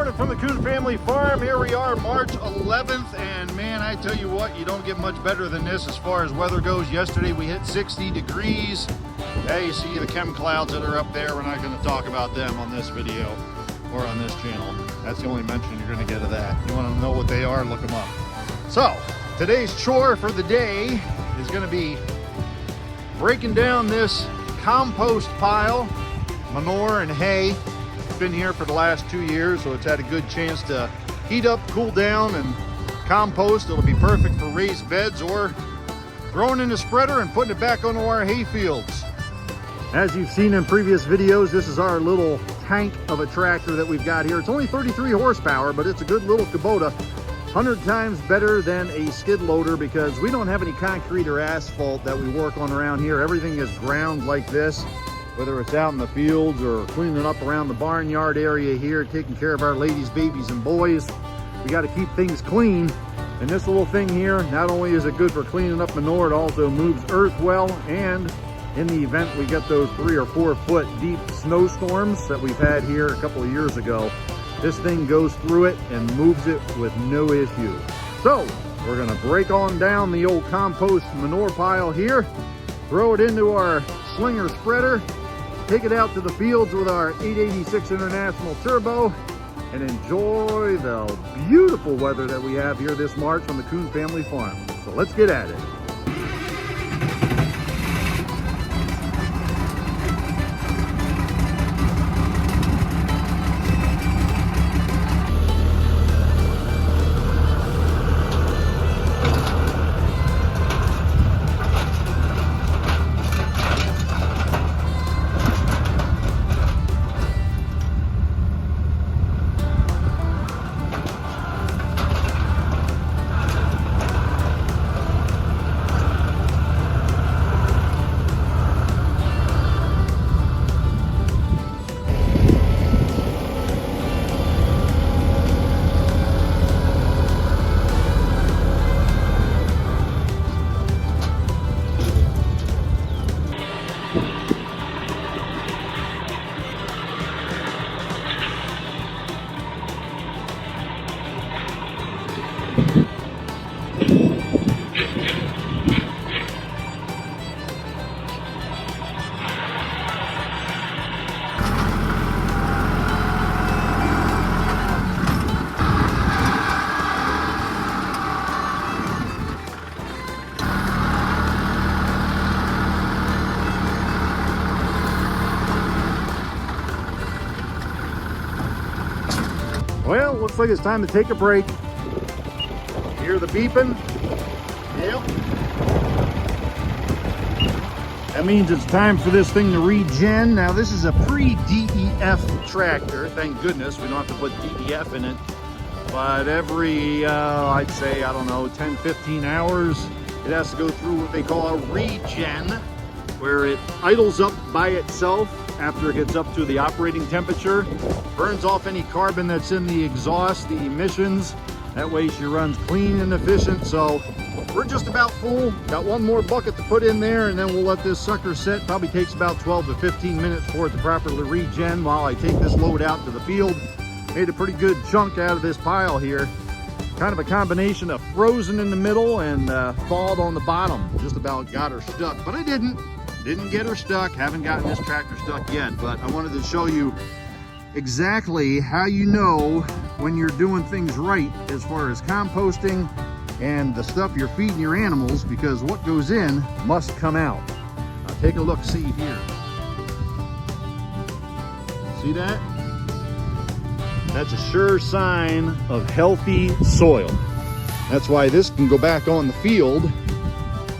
morning from the Coon Family Farm. Here we are, March 11th, and man, I tell you what, you don't get much better than this as far as weather goes. Yesterday we hit 60 degrees. Hey, you see the chem clouds that are up there. We're not going to talk about them on this video or on this channel. That's the only mention you're going to get of that. You want to know what they are, look them up. So, today's chore for the day is going to be breaking down this compost pile, manure and hay. Been here for the last 2 years, so it's had a good chance to heat up, cool down, and compost. It'll be perfect for raised beds or throwing in a spreader and putting it back onto our hay fields. As you've seen in previous videos, this is our little tank of a tractor that we've got here. It's only 33 horsepower, but it's a good little Kubota. 100 times better than a skid loader because we don't have any concrete or asphalt that we work on around here. Everything is ground like this, whether it's out in the fields or cleaning up around the barnyard area here, taking care of our ladies, babies, and boys. We got to keep things clean. And this little thing here, not only is it good for cleaning up manure, it also moves earth well. And in the event we get those 3 or 4 foot deep snowstorms that we've had here a couple of years ago, this thing goes through it and moves it with no issue. So we're gonna break on down the old compost manure pile here, throw it into our slinger spreader, take it out to the fields with our 886 International Turbo, and enjoy the beautiful weather that we have here this March on the Coon Family Farm. So let's get at it. Well, looks like it's time to take a break. Hear the beeping? Yep. That means it's time for this thing to regen. Now, this is a pre-DEF tractor. Thank goodness we don't have to put DEF in it. But every, I'd say, I don't know, 10, 15 hours, it has to go through what they call a regen, where it idles up by itself after it gets up to the operating temperature, burns off any carbon that's in the exhaust, the emissions. That way she runs clean and efficient. So we're just about full. Got one more bucket to put in there, and then we'll let this sucker sit. Probably takes about 12 to 15 minutes for it to properly regen while I take this load out to the field. Made a pretty good chunk out of this pile here. Kind of a combination of frozen in the middle and thawed on the bottom. Just about got her stuck, but I didn't get her stuck. Haven't gotten this tractor stuck yet, but I wanted to show you exactly how you know when you're doing things right as far as composting and the stuff you're feeding your animals, because what goes in must come out. Now take a look, see here. See that? That's a sure sign of healthy soil. That's why this can go back on the field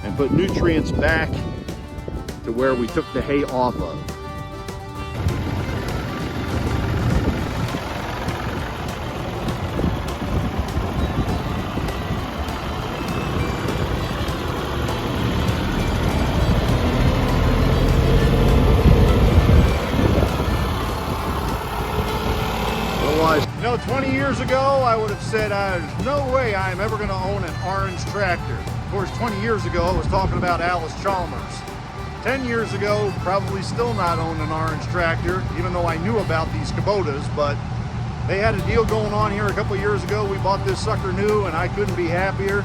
and put nutrients back to where we took the hay off of. You know, 20 years ago, I would have said, there's no way I'm ever going to own an orange tractor. Of course, 20 years ago, I was talking about Alice Chalmers. 10 years ago, probably still not own an orange tractor, even though I knew about these Kubotas, but They had a deal going on here a couple years ago. We bought this sucker new and I couldn't be happier.